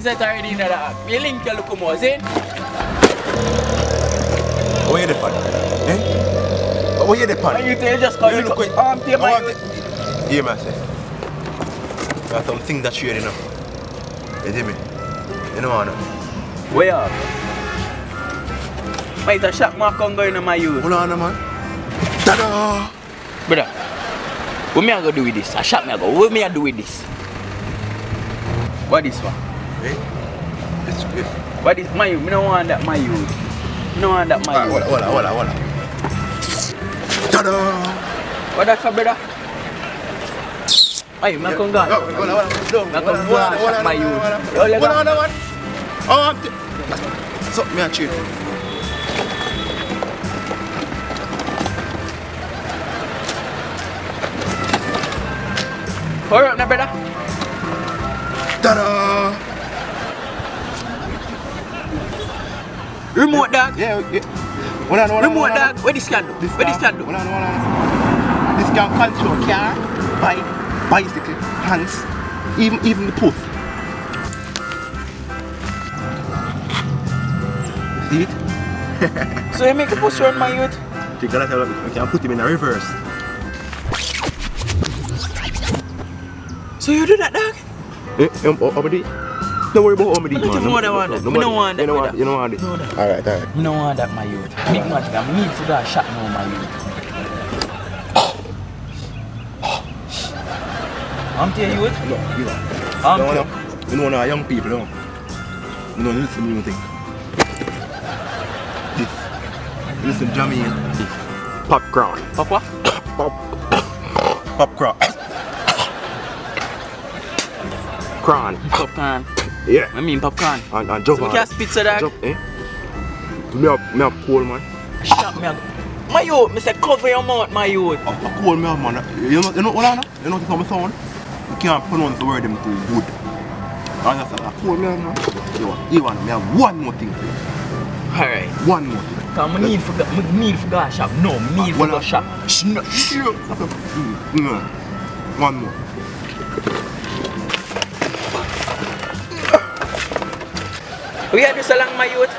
things that already in that. You link your look more, see? Where you the pan? Eh? Where you the pan? And you tell just come You look quick. quick. Arm to my youth. Yeah, man, say. There are some things that share enough. You see me? You know what? Where up? Might a shot mark on going on my youth. Hold on, man. Ta-da! Brother, what me I go do with this? A shot me I go. What me I do with this? What this one? Eh? It's good. What is my youth? Me don't want that my youth. Me don't want that my youth. Hold on. Ta-da! What that for, brother? Ay, me come go. Me come go shot my youth. Yo, let go. Hold on. Oh, so me a cheat. Hurry up now, brother. Ta-da! Remote dog. Yeah. Hold on. Remote dog. Where this can do? Where this can do? Hold on. This can control car, bike, bicycle, hands, even the poof. See it? So you make a push on my youth? We can put him in a reverse. So you do that, dog? Omedi? Don't worry about Omedi, man. You don't want that. You don't want that. You don't want it. No, that. Alright. You don't want that, my youth. Big man, I need to do a shot now, my youth. I'm to you, youth? No, you I'm You know, young people, no. You know, listen to music. This. Listen, Jamie. Popcorn. Pop what? Popcorn. Cran. Popcorn. Yeah. I mean popcorn. And jump So we on. can spit so that. Jump, eh? Me have cold, man. Shot me. My youth, me say cover your mouth, my youth. A cold me have, man. You know what I know? You know what I'm saying? You can't pronounce the word them too good. And that's a cold me have, man. You want me have one more thing for you. Alright. One more thing. Cause I need for go a shop. No, me need for go shop. Sure. One more. We are do so long, my youth.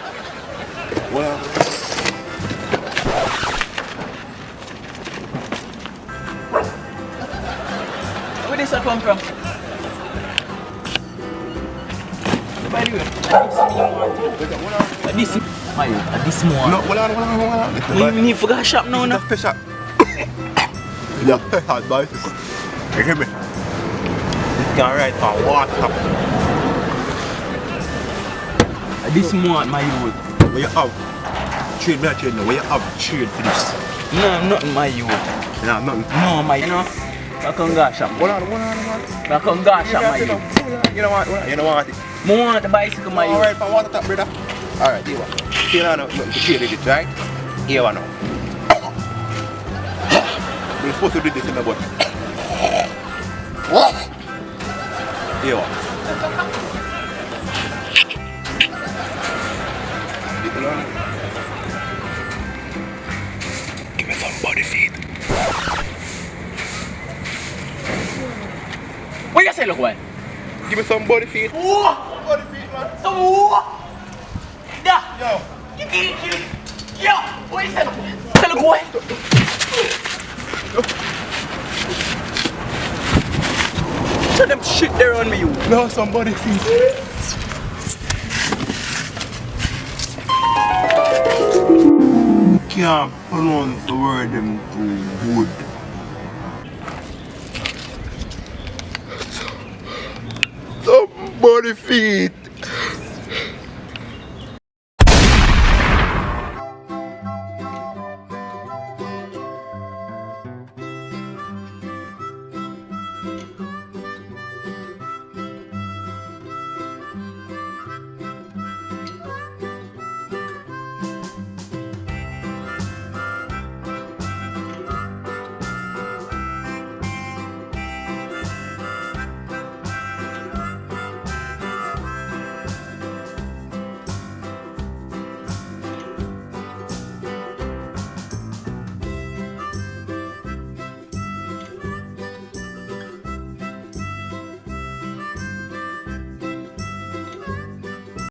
Well. Where this come from? By the way, this my youth, this more. No, hold on. We need for go shop now, no? It's a special. It's a special bicycle. You hear me? This can ride on water. This more, my youth. Where you have trade me a trade now. Where you have trade for this? No, nothing, my youth. No, nothing. No, my, you know. I can go shop. Hold on. I can go shop, my youth. You know what? You know what? I want the bicycle, my youth. Alright, for water tap, brother. Alright, here one. See now, nothing to trade with it, right? Here one now. We're supposed to do this in the butt. Here one. Give me some body feed. What you say, look, what? Give me some body feed. Whoa! Body feed, man. Some whoa! Da! Yo. Yo! What you say, look? Say, look, what? Show them shit there on me, you. No, some body feed. Can't pronounce the word them too good. Somebody feet.